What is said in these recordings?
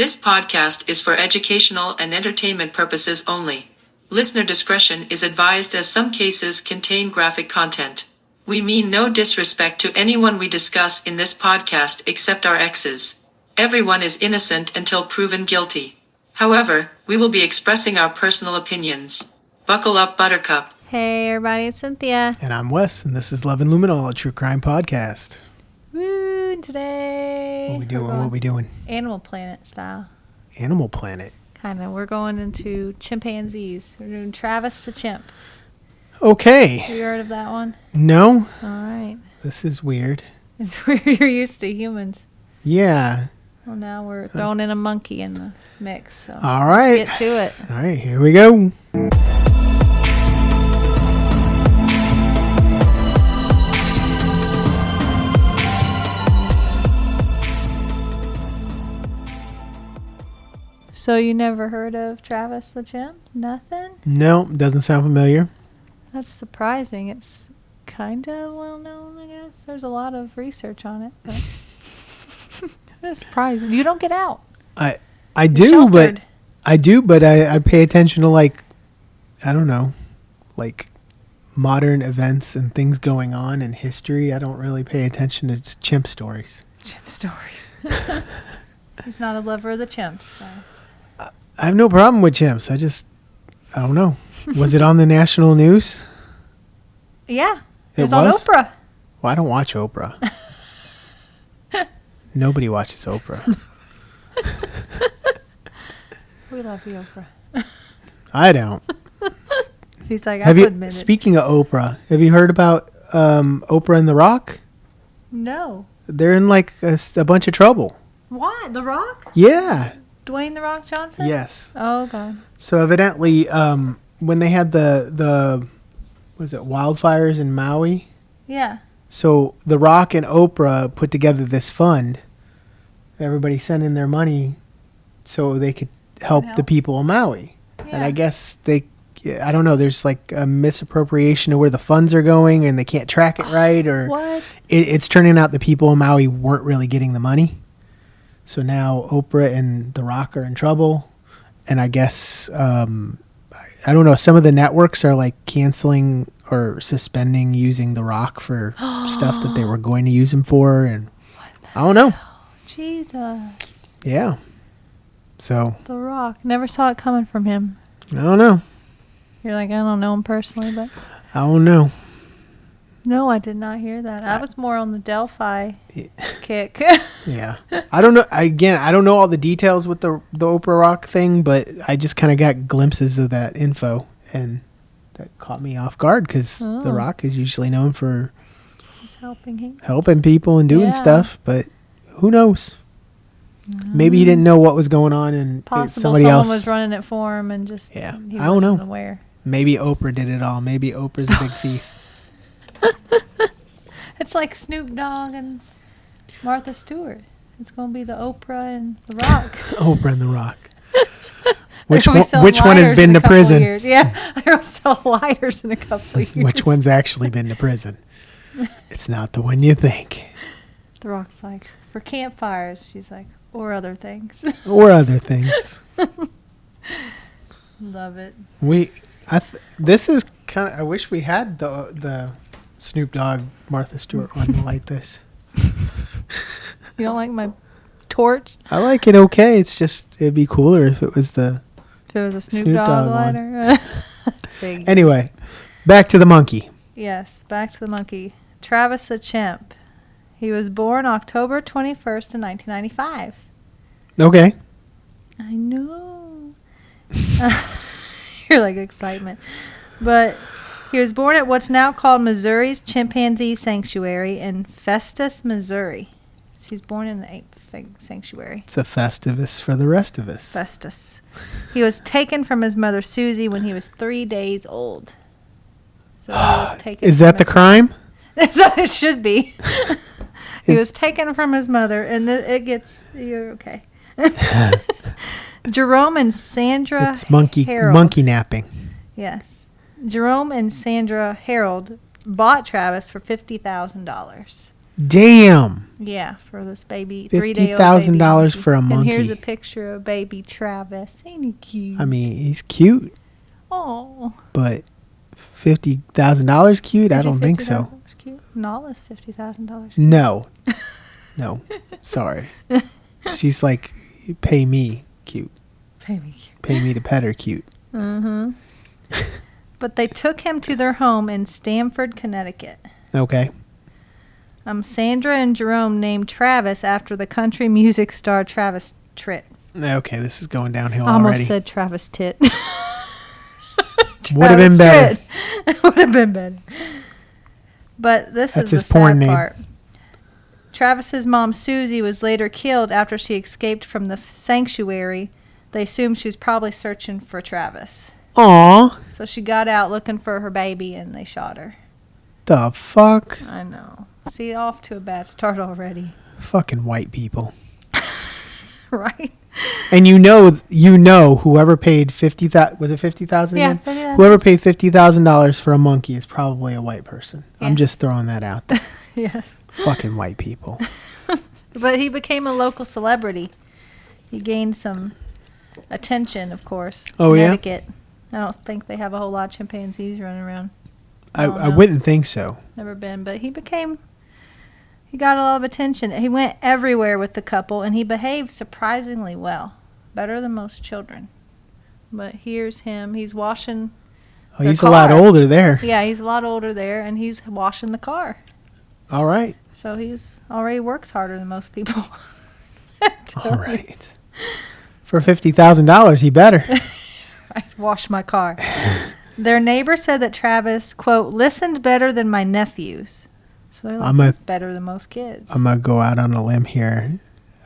This podcast is for educational and entertainment purposes only. Listener discretion is advised as some cases contain graphic content. We mean no disrespect to anyone we discuss in this podcast except our exes. Everyone is innocent until proven guilty. However, we will be expressing our personal opinions. Buckle up, Buttercup. Hey everybody, it's Cynthia. And I'm Wes, and this is Love and Luminol, a true crime podcast. Woo, today. What we doing? Animal Planet style. Animal Planet. Kind of. We're going into chimpanzees. We're doing Travis the Chimp. Okay. Have you heard of that one? No. All right. This is weird. It's weird you're used to humans. Yeah. Well, now we're throwing in a monkey in the mix. So all right. Let's get to it. All right, here we go. So you never heard of Travis the Chimp? Nothing? No, doesn't sound familiar. That's surprising. It's kind of well known, I guess. There's a lot of research on it. But I'm surprised. You don't get out. I do, but I pay attention to, like, I don't know, like modern events and things going on in history. I don't really pay attention to chimp stories. Chimp stories. He's not a lover of the chimps, guys. I have no problem with chimps. I don't know. Was it on the national news? Yeah. It was on Oprah. Well, I don't watch Oprah. Nobody watches Oprah. We love you, Oprah. I don't. He's like, I admit it. Speaking of Oprah, have you heard about Oprah and The Rock? No. They're in like a bunch of trouble. Why? The Rock? Yeah. Dwayne The Rock Johnson? Yes. Oh, God. So evidently, when they had the wildfires in Maui? Yeah. So The Rock and Oprah put together this fund. Everybody sent in their money so they could help the people of Maui. Yeah. And I guess I don't know, there's like a misappropriation of where the funds are going and they can't track it right. Or what? It's turning out the people of Maui weren't really getting the money. So now Oprah and The Rock are in trouble. And I guess, I don't know, some of the networks are like canceling or suspending using The Rock for stuff that they were going to use him for. And I don't know. Jesus. Yeah. So. The Rock. Never saw it coming from him. I don't know. You're like, I don't know him personally, but. I don't know. No, I did not hear that. I was more on the Delphi kick. Yeah. I don't know. Again, I don't know all the details with the Oprah Rock thing, but I just kind of got glimpses of that info, and that caught me off guard because The Rock is usually known for just helping people and doing stuff, but who knows? Maybe he didn't know what was going on, and somebody else was running it for him, and just I don't know. Aware. Maybe Oprah did it all. Maybe Oprah's a big thief. It's like Snoop Dogg and Martha Stewart. It's going to be the Oprah and The Rock. Oprah and The Rock. Which one has been to prison? Years. Yeah, I'll sell lighters in a couple of years. Which one's actually been to prison? It's not the one you think. The Rock's like, for campfires, she's like, or other things. Or other things. Love it. This is kind of, I wish we had the Snoop Dogg, Martha Stewart one like this. You don't like my torch? I like it okay. It's just, it'd be cooler if it was a Snoop Dogg lighter. Anyway, back to the monkey. Yes, back to the monkey. Travis the Chimp. He was born October 21st in 1995. Okay. I know. You're like excitement. But he was born at what's now called Missouri's Chimpanzee Sanctuary in Festus, Missouri. She's born in the sanctuary. It's a Festivus for the rest of us. Festus. He was taken from his mother Susie when he was 3 days old. So he was taken. Is that the crime? It should be. He was taken from his mother, and you're okay. Jerome and Sandra. It's monkey napping. Yes. Jerome and Sandra Harold bought Travis for $50,000. Damn. Yeah, for this baby, 3-day-old $50,000 for a And here's monkey. a picture of baby Travis. Ain't he cute? I mean, he's cute, Oh, but $50,000 cute? I is he don't think so. $50,000 cute? Nala's $50,000. No. No. Sorry. She's like, pay me cute. Baby cute. Pay me to pet her cute. Mm-hmm. But they took him to their home in Stamford, Connecticut. Okay. Sandra and Jerome named Travis after the country music star Travis Tritt. Okay, this is going downhill I almost already. said Travis Tit. Would have been better. Would have been better. But this That's is his the porn sad name. part. Travis's mom, Susie, was later killed after she escaped from the sanctuary. They assumed she was probably searching for Travis. Aw. So she got out looking for her baby, and they shot her. The fuck? I know. See, off to a bad start already. Fucking white people. Right? And you know, whoever paid was it 50,000 Yeah, again? $50,000. Whoever paid $50,000 for a monkey is probably a white person. Yeah. I'm just throwing that out there. Yes. Fucking white people. But he became a local celebrity. He gained some attention, of course. Oh, yeah? Connecticut. I don't think they have a whole lot of chimpanzees running around. I know. wouldn't think so. Never been, but he got a lot of attention. He went everywhere with the couple, and he behaved surprisingly well. Better than most children. But here's him. He's washing Oh, their he's a lot car. older there. Yeah, he's a lot older there, and he's washing the car. All right. So he's already works harder than most people. All right. For $50,000, he better. I wash my car. Their neighbor said that Travis, quote, listened better than my nephews. So they're like, he's better than most kids. I'm going to go out on a limb here.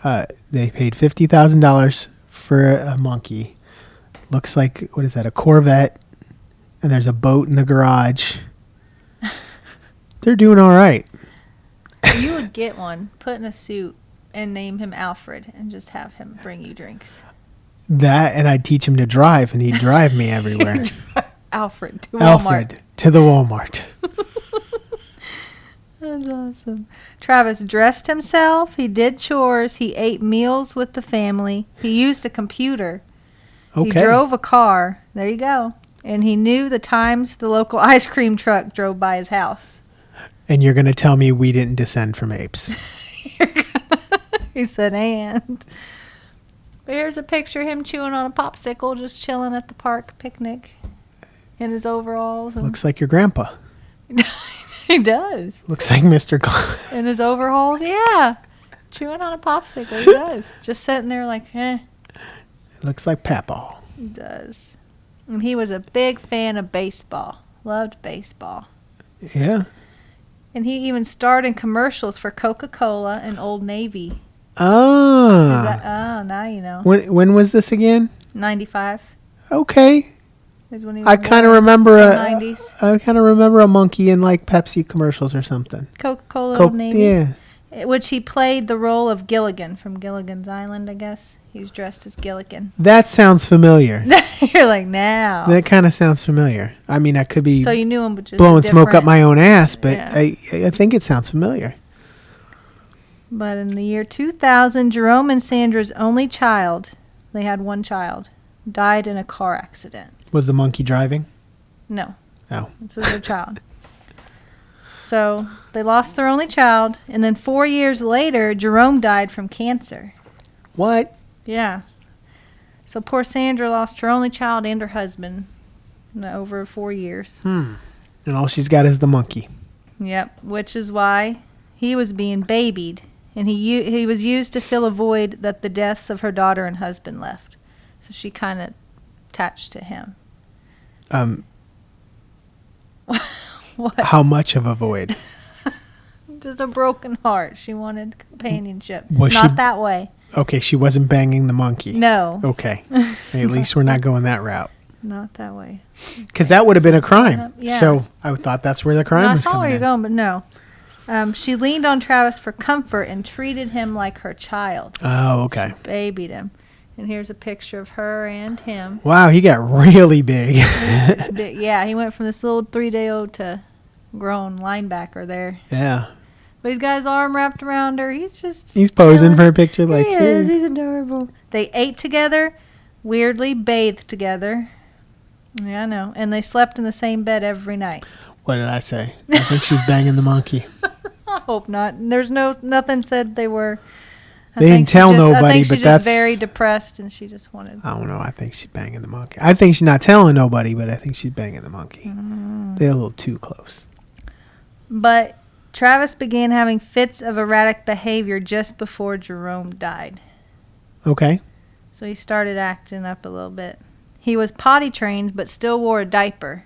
They paid $50,000 for a monkey. Looks like, what is that, a Corvette? And there's a boat in the garage. They're doing all right. You would get one, put in a suit, and name him Alfred, and just have him bring you drinks. That, and I'd teach him to drive, and he'd drive me everywhere. Alfred to Walmart. Alfred to the Walmart. That's awesome. Travis dressed himself. He did chores. He ate meals with the family. He used a computer. Okay. He drove a car. There you go. And he knew the times the local ice cream truck drove by his house. And you're going to tell me we didn't descend from apes. He said, and. But here's a picture of him chewing on a popsicle, just chilling at the park picnic in his overalls. And Looks like your grandpa. he does. Looks like Mr. In his overalls, yeah. Chewing on a popsicle, he does. Just sitting there like, Looks like Papaw. He does. And he was a big fan of baseball. Loved baseball. Yeah. And he even starred in commercials for Coca-Cola and Old Navy. Ah. Now you know. When was this again? 95 Okay. is when he was I kind of born. remember So a 90s. I kind of remember a monkey in like Pepsi commercials or something. Coca-Cola, Old Navy. Yeah. Which he played the role of Gilligan from Gilligan's Island, I guess. He's dressed as Gilligan. That sounds familiar. You're like, now. That kind of sounds familiar. I mean, I could be So you knew him, but just blowing smoke up different. my own ass, but Yeah. I think it sounds familiar. But in the year 2000, Jerome and Sandra's only child, they had one child, died in a car accident. Was the monkey driving? No. Oh. This is their child. So they lost their only child, and then 4 years later, Jerome died from cancer. What? Yeah. So poor Sandra lost her only child and her husband in over 4 years. And all she's got is the monkey. Yep. Which is why he was being babied, and he was used to fill a void that the deaths of her daughter and husband left. So she kind of attached to him. What? How much of a void? Just a broken heart. She wanted companionship. Was Not she- that way. Okay, she wasn't banging the monkey. No. Okay. At least we're not going that route. Not that way. Because that would have been a crime. Yeah. So I thought that's where the crime I was saw where coming you're in. going, but no. She leaned on Travis for comfort and treated him like her child. Oh, okay. Babied him. And here's a picture of her and him. Wow, he got really big. Yeah, he went from this little 3-day-old to grown linebacker there. Yeah. But he's got his arm wrapped around her. He's posing chilling. for a picture like, He is. hey. He's adorable. They ate together, weirdly bathed together. Yeah, I know. And they slept in the same bed every night. What did I say? I think she's banging the monkey. I hope not. There's nothing said they were. They didn't tell nobody, I think but she's that's just very depressed, and she just wanted. I don't know. I think she's banging the monkey. I think she's not telling nobody, but I think she's banging the monkey. They're a little too close. But Travis began having fits of erratic behavior just before Jerome died. Okay. So he started acting up a little bit. He was potty trained, but still wore a diaper.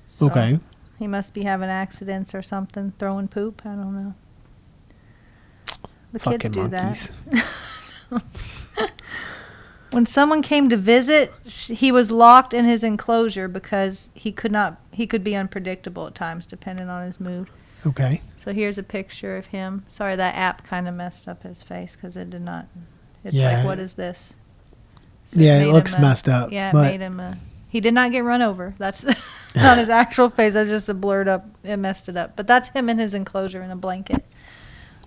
So Okay. He must be having accidents or something, throwing poop. I don't know. The Fucking kids do monkeys. that. When someone came to visit, he was locked in his enclosure because he could be unpredictable at times, depending on his mood. Okay. So here's a picture of him. Sorry, that app kind of messed up his face because it did not. It's Yeah. like, what is this? So Yeah, made it looks him messed up. Yeah, it but made him he did not get run over. That's not his actual face. That's just a blurred up. It messed it up. But that's him in his enclosure in a blanket.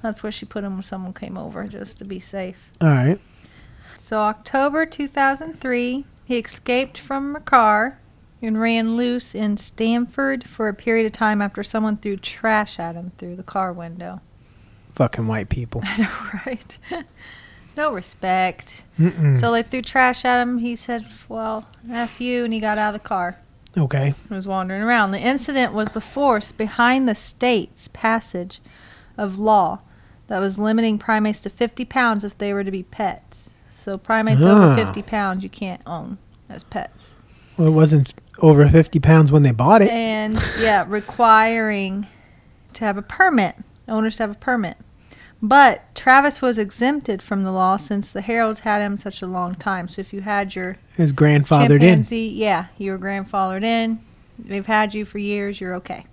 That's where she put him when someone came over, just to be safe. all right. So October 2003, he escaped from a car and ran loose in Stamford for a period of time after someone threw trash at him through the car window. Fucking white people. Right. No respect. Mm-mm. So they threw trash at him. He said, well, F you, and he got out of the car. Okay. He was wandering around. The incident was the force behind the state's passage of law that was limiting primates to 50 pounds if they were to be pets. So primates over 50 pounds you can't own as pets. Well, it wasn't over 50 pounds when they bought it. And, yeah, requiring to have a permit, owners to have a permit. But Travis was exempted from the law since the Heralds had him such a long time. So if you had your His grandfathered in. chimpanzee, yeah, you were grandfathered in. They've had you for years, you're okay.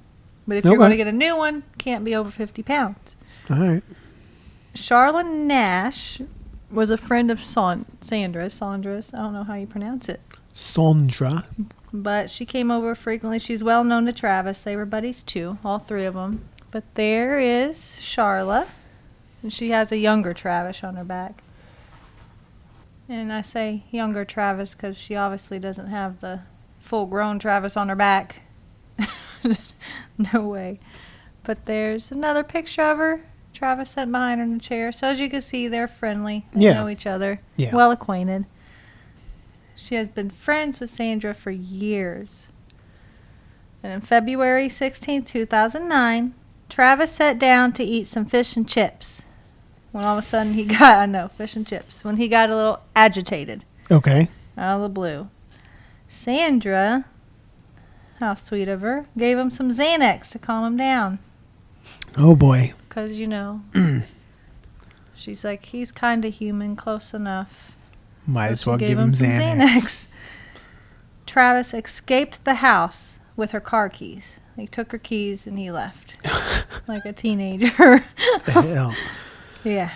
But if you're Okay. going to get a new one, can't be over 50 pounds. All right. Charlotte Nash was a friend of Sandra's. I don't know how you pronounce it. Sondra. But she came over frequently. She's well known to Travis. They were buddies too, all three of them. But there is Charlotte. And she has a younger Travis on her back. And I say younger Travis because she obviously doesn't have the full-grown Travis on her back. No way. But there's another picture of her. Travis sat behind her in the chair. So as you can see, they're friendly. They Yeah. know each other. Yeah. Well acquainted. She has been friends with Sandra for years. And on February 16, 2009, Travis sat down to eat some fish and chips. When all of a sudden fish and chips. When he got a little agitated Okay. out of the blue. Sandra, how sweet of her, gave him some Xanax to calm him down. Oh, boy. Because, she's like, he's kind of human, close enough. Might So as well she give gave him some Xanax. Travis escaped the house with her car keys. He took her keys and he left. Like a teenager. The hell? Yeah.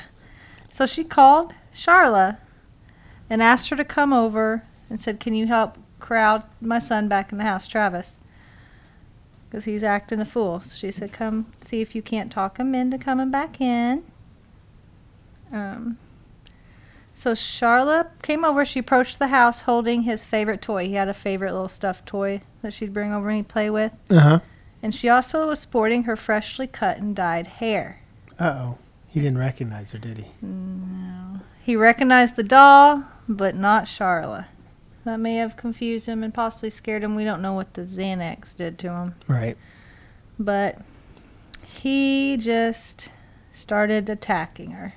So she called Charla and asked her to come over and said, can you help crowd my son back in the house, Travis? Because he's acting a fool. So she said, come see if you can't talk him into coming back in. So Charla came over. She approached the house holding his favorite toy. He had a favorite little stuffed toy that she'd bring over and he'd play with. Uh-huh. And she also was sporting her freshly cut and dyed hair. Uh-oh. He didn't recognize her, did he? No. He recognized the doll, but not Charla. That may have confused him and possibly scared him. We don't know what the Xanax did to him. Right. But he just started attacking her.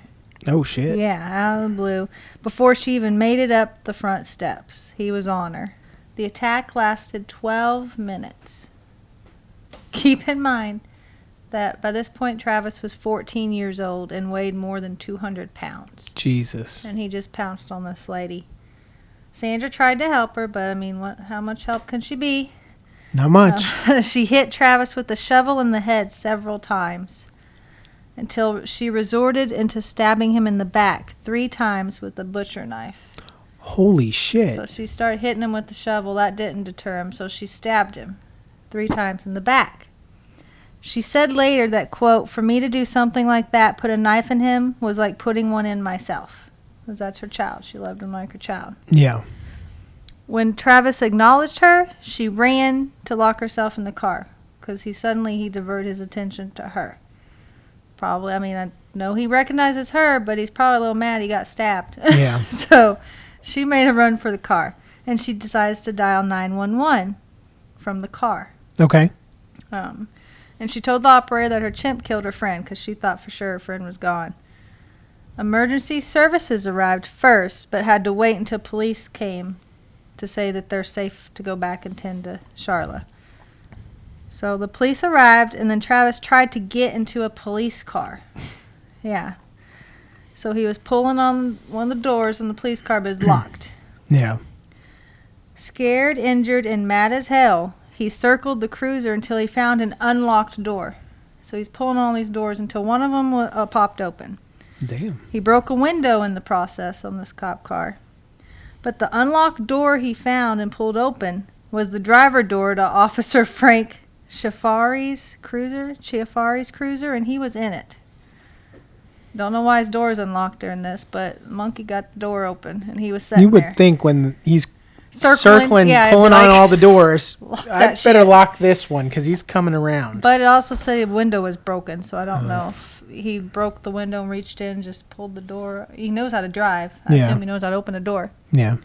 Oh, shit. Yeah, out of the blue. Before she even made it up the front steps, he was on her. The attack lasted 12 minutes. Keep in mind that by this point, Travis was 14 years old and weighed more than 200 pounds. Jesus. And he just pounced on this lady. Sandra tried to help her, but how much help can she be? Not much. She hit Travis with the shovel in the head several times until she resorted into stabbing him in the back 3 times with a butcher knife. Holy shit. So she started hitting him with the shovel. That didn't deter him, so she stabbed him 3 times in the back. She said later that, quote, for me to do something like that, put a knife in him, was like putting one in myself. Because that's her child. She loved him like her child. Yeah. When Travis acknowledged her, she ran to lock herself in the car. Because he diverted his attention to her. Probably, I mean, I know he recognizes her, but he's probably a little mad he got stabbed. Yeah. So she made a run for the car. And she decides to dial 911 from the car. Okay. And she told the operator that her chimp killed her friend because she thought for sure her friend was gone. Emergency services arrived first, but had to wait until police came to say that they're safe to go back and tend to Charla. So the police arrived, and then Travis tried to get into a police car. Yeah. So he was pulling on one of the doors, and the police car was locked. Yeah. Scared, injured, and mad as hell, he circled the cruiser until he found an unlocked door. So he's pulling on these doors until one of them popped open. Damn. He broke a window in the process on this cop car. But the unlocked door he found and pulled open was the driver door to Officer Frank Chiafari's cruiser, and he was in it. Don't know why his door is unlocked during this, but Monkey got the door open, and he was sitting You would there. think when he's circling yeah, pulling it'd be on like, all the doors, lock I that better shit. lock this one because he's coming around. But it also said the window was broken, so I don't know if he broke the window and reached in, just pulled the door. He knows how to drive. I assume he knows how to open a door. Yeah.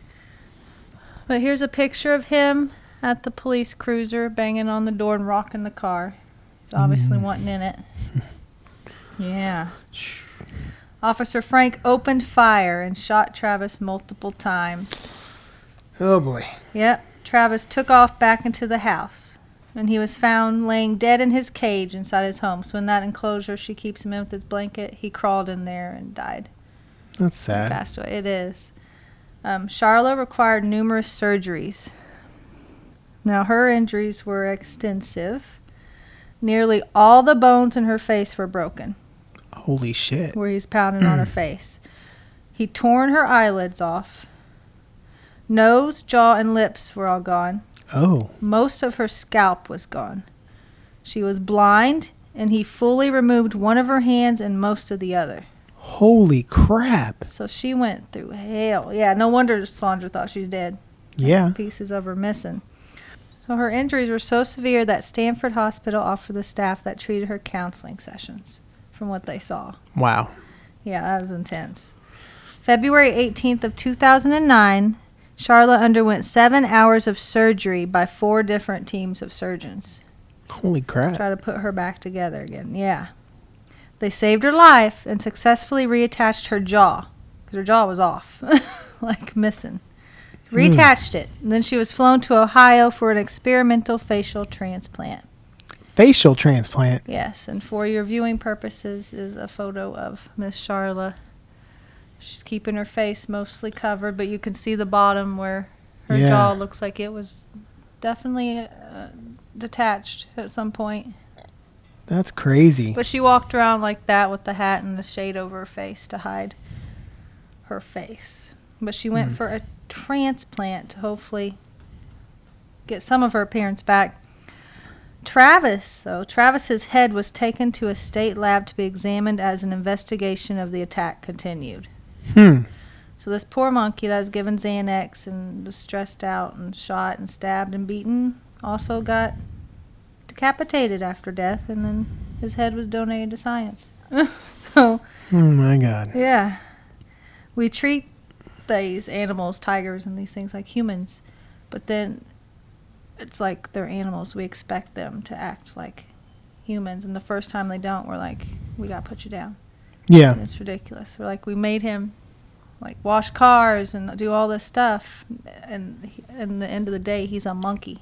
But here's a picture of him at the police cruiser, banging on the door and rocking the car. He's obviously wanting in it. Yeah. Officer Frank opened fire and shot Travis multiple times. Oh boy. Yep. Travis took off back into the house, and he was found laying dead in his cage inside his home. So in that enclosure she keeps him in with his blanket, he crawled in there and died. That's sad. Passed away. It is. Charla required numerous surgeries. Now, her injuries were extensive. Nearly all the bones in her face were broken, Holy shit. where he's pounding on her face. He torn her eyelids off. Nose, jaw, and lips were all gone. Oh. Most of her scalp was gone. She was blind, and he fully removed one of her hands and most of the other. Holy crap. So she went through hell. Yeah, no wonder Sandra thought she was dead. Yeah. Pieces of her missing. So her injuries were so severe that Stanford Hospital offered the staff that treated her counseling sessions, from what they saw. Wow. Yeah, that was intense. February 18th of 2009, Charla underwent 7 hours of surgery by 4 different teams of surgeons. Holy crap. Try to put her back together again. Yeah. They saved her life and successfully reattached her jaw, because her jaw was off, like missing. Reattached it. And then she was flown to Ohio for an experimental facial transplant. Facial transplant. Yes, and for your viewing purposes is a photo of Miss Charla. She's keeping her face mostly covered, but you can see the bottom where her Yeah. jaw looks like it was definitely detached at some point. That's crazy. But she walked around like that with the hat and the shade over her face to hide her face. But she went for a transplant to hopefully get some of her appearance back. Travis's head was taken to a state lab to be examined as an investigation of the attack continued. So this poor monkey that was given Xanax and was stressed out and shot and stabbed and beaten also got decapitated after death, and then his head was donated to science. So, Oh my God. yeah. We treat these animals, tigers and these things, like humans, but then it's like they're animals. We expect them to act like humans, and the first time they don't, we're like, we gotta put you down. Yeah. And it's ridiculous. We're like, we made him like wash cars and do all this stuff, and in the end of the day, he's a monkey.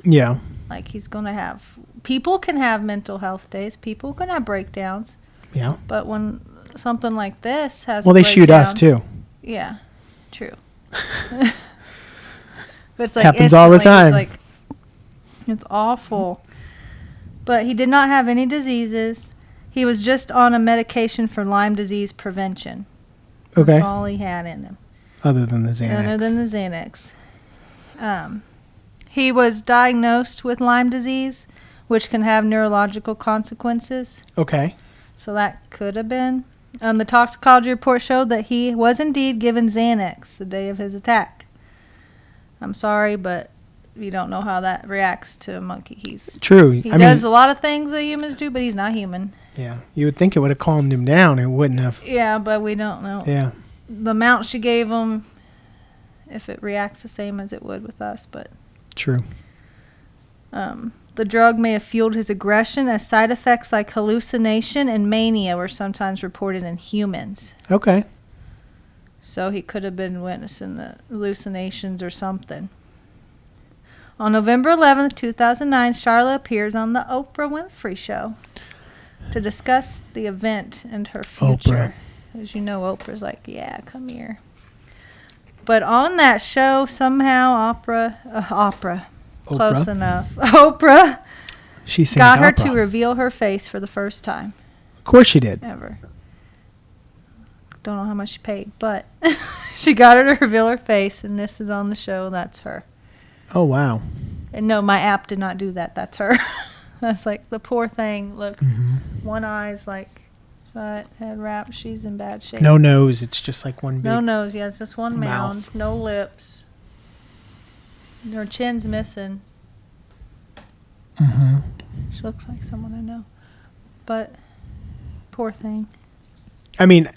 Yeah. Like, he's gonna have, people can have mental health days, people can have breakdowns, Yeah. but when something like this has Well, a they shoot us breakdown- too. Yeah, true. But it's like Happens all the instantly, time. It's like, it's awful. But he did not have any diseases. He was just on a medication for Lyme disease prevention. Okay. That's all he had in him. Other than the Xanax. Other than the Xanax. He was diagnosed with Lyme disease, which can have neurological consequences. Okay. So that could have been. The toxicology report showed that he was indeed given Xanax the day of his attack. I'm sorry, but you don't know how that reacts to a monkey. True. He does a lot of things that humans do, but he's not human. Yeah. You would think it would have calmed him down. It wouldn't have. Yeah, but we don't know. Yeah. The amount she gave him, if it reacts the same as it would with us, but True. The drug may have fueled his aggression, as side effects like hallucination and mania were sometimes reported in humans. Okay. So he could have been witnessing the hallucinations or something. On November 11th, 2009, Charlotte appears on the Oprah Winfrey Show to discuss the event and her future. Oprah. As you know, Oprah's like, yeah, come here. But on that show, somehow Oprah. Close enough. Oprah She sings got her opera. to reveal her face for the first time Of course she did. ever. Don't know how much she paid, but she got her to reveal her face, and this is on the show. That's her. Oh, wow. And no, my app did not do that. That's her. That's like the poor thing looks. One eye's like head wrap. She's in bad shape. No nose. It's just like one big. No nose. Yeah, it's just one mound. mouth. No lips. Her chin's missing. She looks like someone I know. But poor thing. I mean,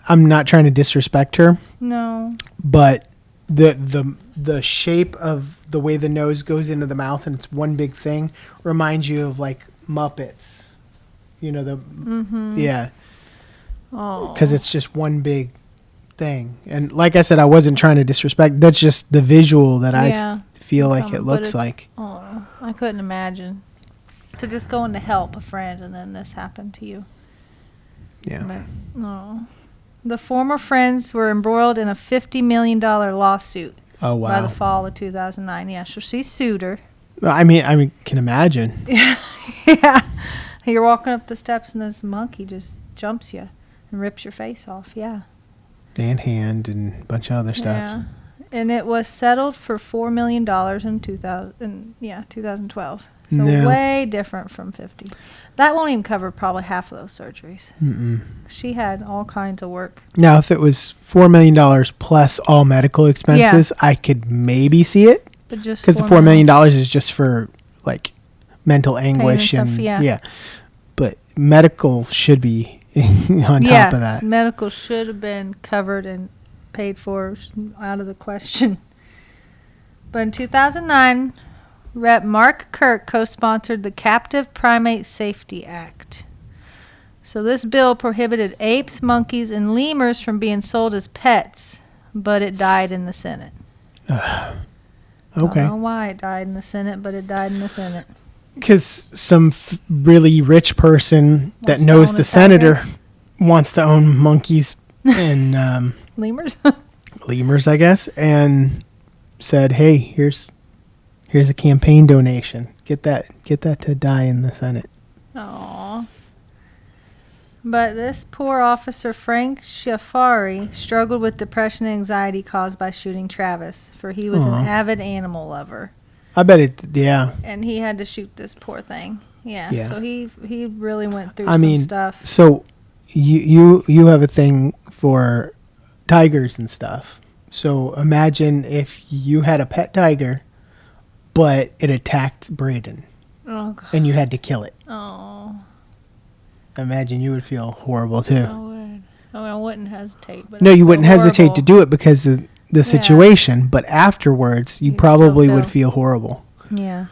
I'm not trying to disrespect her, No. but the shape of the way the nose goes into the mouth and it's one big thing reminds you of like Muppets. You know yeah, Oh. because it's just one big thing. And like I said, I wasn't trying to disrespect. That's just the visual that Yeah. I feel like it But looks it's- like. Oh, I couldn't imagine. To just go in to help a friend and then this happened to you. Yeah. But, no. The former friends were embroiled in a $50 million lawsuit Oh by the wow. fall of 2009. Yeah, so she sued her. I mean, can imagine. Yeah. You're walking up the steps and this monkey just jumps you and rips your face off. Yeah. And hand and a bunch of other stuff. Yeah. And it was settled for $4 million in 2012. So No. way different from 50. That won't even cover probably half of those surgeries. Mm-mm. She had all kinds of work. Now, if it was $4 million plus all medical expenses, I could maybe see it. But just Because the $4 million is just for like mental anguish and and stuff, yeah. But medical should be on top of that. Medical should have been covered and paid for, out of the question. But in 2009, Rep. Mark Kirk co-sponsored the Captive Primate Safety Act. So this bill prohibited apes, monkeys, and lemurs from being sold as pets, but it died in the Senate. I don't Okay. know why it died in the Senate, but it died in the Senate. Because some really rich person that Wants to knows own the a senator tiger. wants to own monkeys and Lemurs? lemurs, I guess, and said, "Hey, here's a campaign donation. Get that to die in the Senate." Aww. But this poor officer, Frank Schiaffari, struggled with depression and anxiety caused by shooting Travis, for he was Aw. an avid animal lover. I bet it. Yeah. And he had to shoot this poor thing. Yeah. Yeah. So he really went through I some mean, stuff. so you have a thing for tigers and stuff. So imagine if you had a pet tiger, but it attacked Braden, Oh, God. and you had to kill it. Oh, Imagine you would feel horrible too. I would. I wouldn't hesitate. But No, I'd you feel wouldn't hesitate to horrible. do it because of the situation, but afterwards, you You'd probably still would feel- feel horrible. Yeah.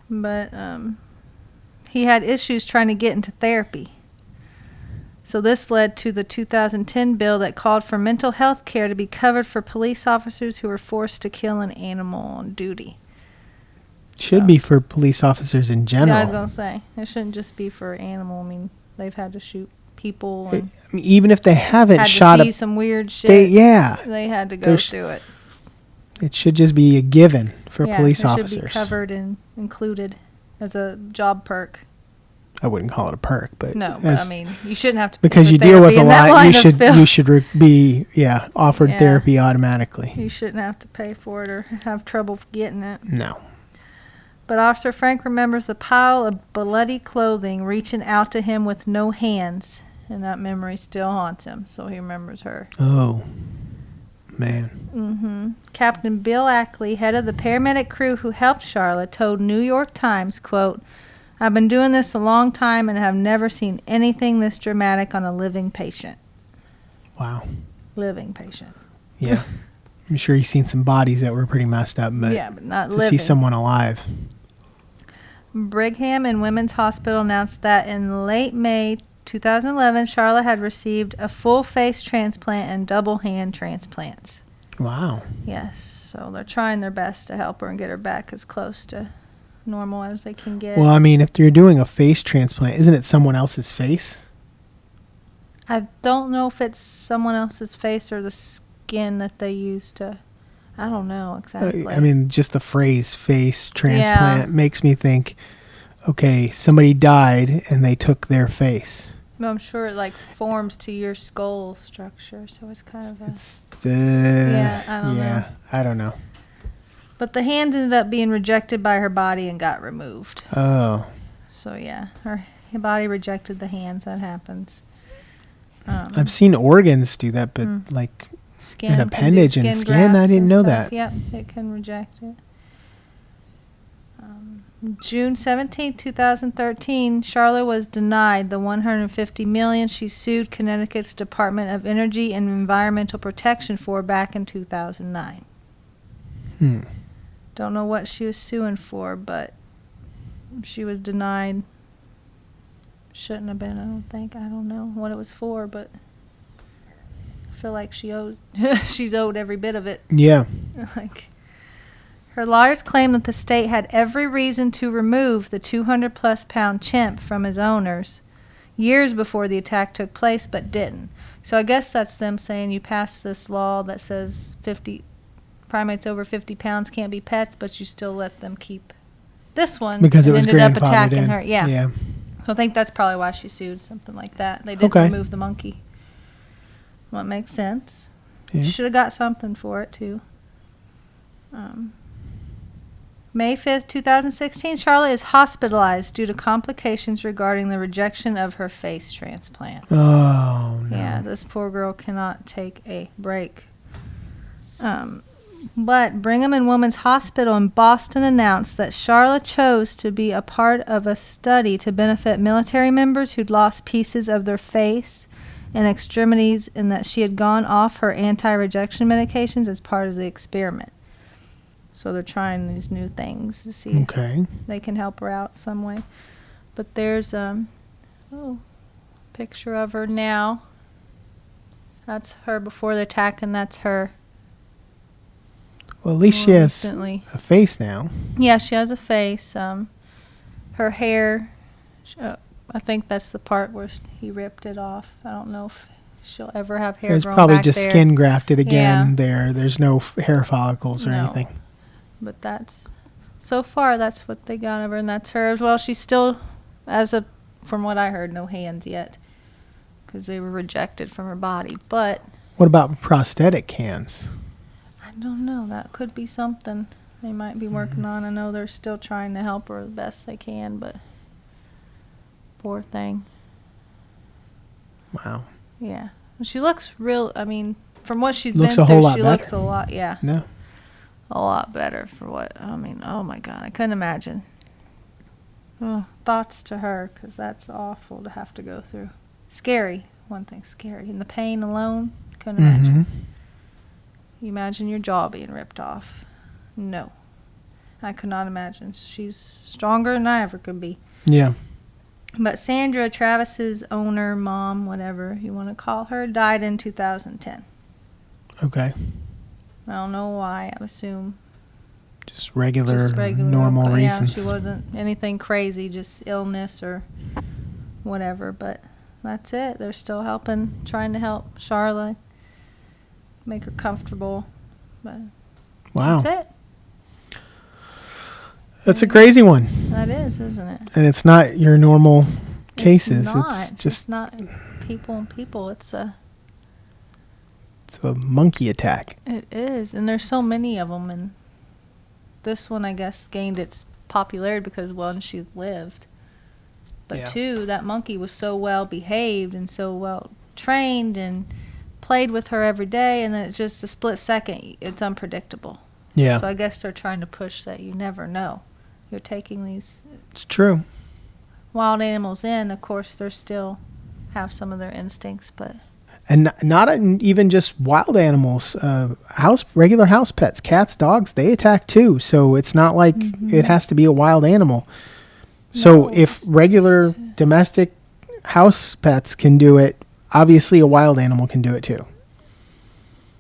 But he had issues trying to get into therapy. So this led to the 2010 bill that called for mental health care to be covered for police officers who were forced to kill an animal on duty. Should be for police officers in Yeah, I was general. going to say, it shouldn't just be for animal. I mean, they've had to shoot people I and mean, even if they haven't had shot to see a, some weird shit. they had to go There's- through it. it should just be a given for Yeah, police it should be officers. covered and included as a job perk. I wouldn't call it a perk, but No, but as- I mean, you shouldn't have to pay because for you deal with therapy a in that lot, line you of should field. you should be offered Yeah. therapy automatically. You shouldn't have to pay for it or have trouble getting it. No. But Officer Frank remembers the pile of bloody clothing reaching out to him with no hands. And that memory still haunts him, so he remembers her. Oh, man. Captain Bill Ackley, head of the paramedic crew who helped Charlotte, told New York Times, quote, "I've been doing this a long time and have never seen anything this dramatic on a living patient." Wow. Living patient. Yeah. I'm sure he's seen some bodies that were pretty messed up, but, Yeah, but not to living. see someone alive. Brigham and Women's Hospital announced that in late May 2011, Charlotte had received a full face transplant and double hand transplants. Wow. Yes, so they're trying their best to help her and get her back as close to normal as they can get. Well, I mean, if you're doing a face transplant, isn't it someone else's face? I don't know if it's someone else's face or the skin that they use to... I don't know exactly. I mean, just the phrase face transplant makes me think, okay, somebody died and they took their face. But I'm sure it like forms to your skull structure, so it's kind of a... I don't know. But the hands ended up being rejected by her body and got removed. Oh. So yeah, her body rejected the hands. That happens. I've seen organs do that, but like Skin an can do appendage and skin, I grafts didn't and know stuff. that. Yep, it can reject it. June 17, 2013, Charlotte was denied the $150 million she sued Connecticut's Department of Energy and Environmental Protection for back in 2009. Don't know what she was suing for, but she was denied. Shouldn't have been, I don't think. I don't know what it was for, but I feel like she's owed every bit of it. Yeah. Like, her lawyers claim that the state had every reason to remove the 200-plus pound chimp from his owners years before the attack took place, but didn't. So I guess that's them saying you passed this law that says primates over 50 pounds can't be pets, but you still let them keep this one Because it was ended up grandfathered attacking in. her. Yeah. Yeah. So I think that's probably why she sued, something like that. They didn't Okay. remove the monkey. Well, it makes sense. Yeah. Should have got something for it, too. May 5th, 2016, Charlotte is hospitalized due to complications regarding the rejection of her face transplant. Oh, no. Yeah, this poor girl cannot take a break. But Brigham and Women's Hospital in Boston announced that Charlotte chose to be a part of a study to benefit military members who'd lost pieces of their face and extremities, and that she had gone off her anti-rejection medications as part of the experiment. So they're trying these new things to see if they can help her out some way. But there's a picture of her now. That's her before the attack, and that's her. Well, at least she has recently. a face now. Yeah, she has a face. Her hair, I think that's the part where he ripped it off. I don't know if she'll ever have hair It's growing probably back just there. skin grafted again Yeah. there. There's no hair follicles or No. anything. But so far that's what they got of her, and that's her as well. She's still, from what I heard, no hands yet, because they were rejected from her body. But What about prosthetic hands? I don't know. That could be something they might be working on. I know they're still trying to help her the best they can, but poor thing. Wow. Yeah. She looks real, I mean, from what she's Looks been a whole through, lot she better. looks a lot, yeah. No. A lot better for what, I mean, oh my God, I couldn't imagine. Oh, thoughts to her, because that's awful to have to go through. Scary, one thing, scary. And the pain alone, couldn't imagine. You imagine your jaw being ripped off. No. I could not imagine. She's stronger than I ever could be. Yeah. But Sandra, Travis's owner, mom, whatever you want to call her, died in 2010. Okay. I don't know why. I assume Just regular regular, normal but reasons. Yeah, she wasn't anything crazy, just illness or whatever. But that's it. They're still helping, trying to help Charlotte, make her comfortable. But Wow. that's it. That's a crazy one. That is, isn't it? And it's not your normal cases. It's not. It's just It's not people and people. It's a monkey attack. It is, and there's so many of them, and this one, I guess, gained its popularity because, one, she lived. But Yeah. two, that monkey was so well behaved and so well trained and played with her every day, and then it's just a split second, it's unpredictable. Yeah. So I guess they're trying to push that you never know. You're taking these It's true. wild animals in. Of course, they still have some of their instincts, but And not even just wild animals. Regular house pets, cats, dogs, they attack too. So it's not like it has to be a wild animal. So No, if it's regular just- domestic house pets can do it, obviously a wild animal can do it too.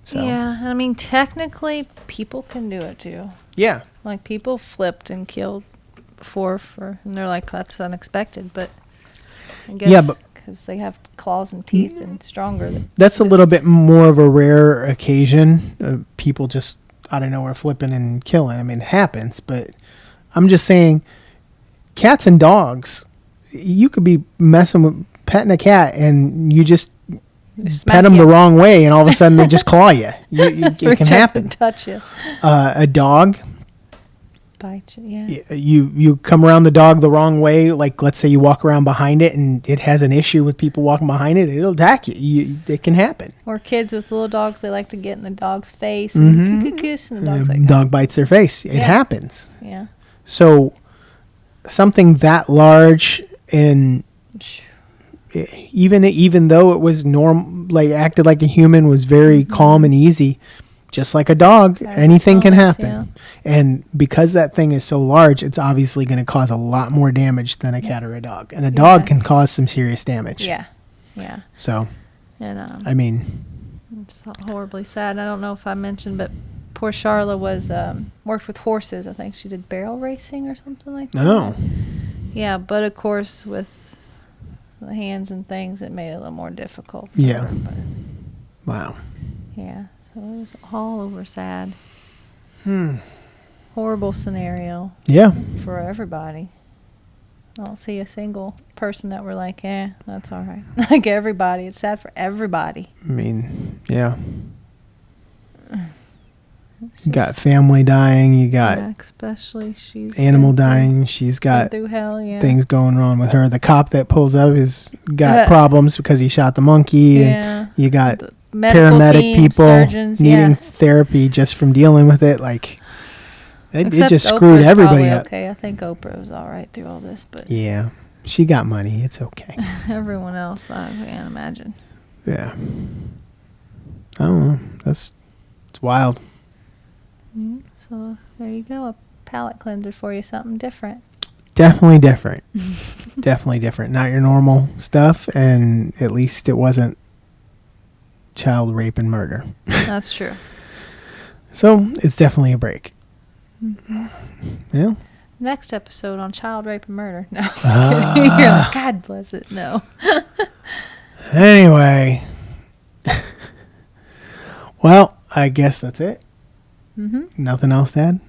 So yeah, I mean, technically, people can do it too. yeah. Like, people flipped and killed before, and they're like, that's unexpected, but I guess Yeah, but- because they have claws and teeth and stronger. That's a little bit more of a rare occasion. People just out of nowhere flipping and killing. I mean, it happens, but I'm just saying, cats and dogs, you could be petting a cat and you just pet them the wrong way, and all of a sudden they just claw you. It can happen. Touch you. A dog, Bite you, yeah. you come around the dog the wrong way. Like, let's say you walk around behind it and it has an issue with people walking behind it, it'll attack you. It can happen. Or kids with little dogs, they like to get in the dog's face and kiss, and the dog's like, Dog bites their face. It Yeah. happens. yeah. So something that large, and even though it was acted like a human, was very calm and easy, just like a dog, As anything can always, happen. yeah. And because that thing is so large, it's obviously going to cause a lot more damage than a cat or a dog. And a dog Yes. can cause some serious damage. Yeah, yeah. So, And I mean, it's horribly sad. I don't know if I mentioned, but poor Charla was worked with horses. I think she did barrel racing or something like that. no. Yeah, but of course with the hands and things, it made it a little more difficult. For Yeah. her, but Wow. yeah, so it was all over sad. Hmm. Horrible scenario Yeah. for everybody. I don't see a single person that were like, that's all right. Like, everybody. It's sad for everybody. I mean, yeah. It's You got just- family dying. You got yeah, especially she's animal been through- dying. She's been got through hell, yeah. things going on with her. The cop that pulls up has got Yeah. problems because he shot the monkey. Yeah. And you got The medical paramedic team, people surgeons, needing yeah. therapy just from dealing with it. Like, it Except just screwed Oprah's everybody probably up. Okay, I think Oprah was all right through all this, but Yeah. She got money. It's okay. everyone else, I can't imagine. Yeah. I don't know. It's wild. So there you go, a palate cleanser for you, something different. Definitely different. Definitely different. Not your normal stuff, and at least it wasn't child rape and murder. That's true. So it's definitely a break. Yeah. Next episode on child rape and murder. No. Ah. You're like, God bless it. No. Anyway. Well, I guess that's it. Nothing else to add?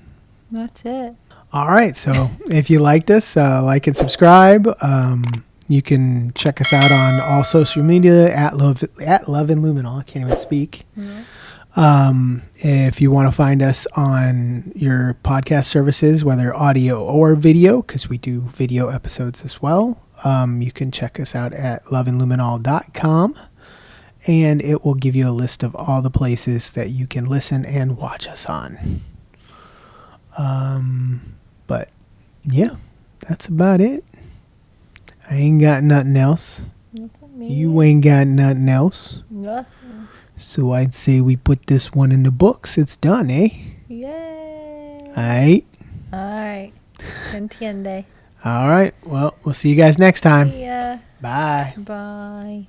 That's it. All right. So if you liked us, like and subscribe. You can check us out on all social media at Love and Luminol. I can't even speak. If you want to find us on your podcast services, whether audio or video, because we do video episodes as well, you can check us out at loveandluminol.com, and it will give you a list of all the places that you can listen and watch us on. But yeah, that's about it. I ain't got nothing else. You ain't got nothing else. Nothing. So I'd say we put this one in the books. It's done, eh? Yay. All right. All right. Entiende. All right. Well, we'll see you guys next time. Yeah. Bye. Bye.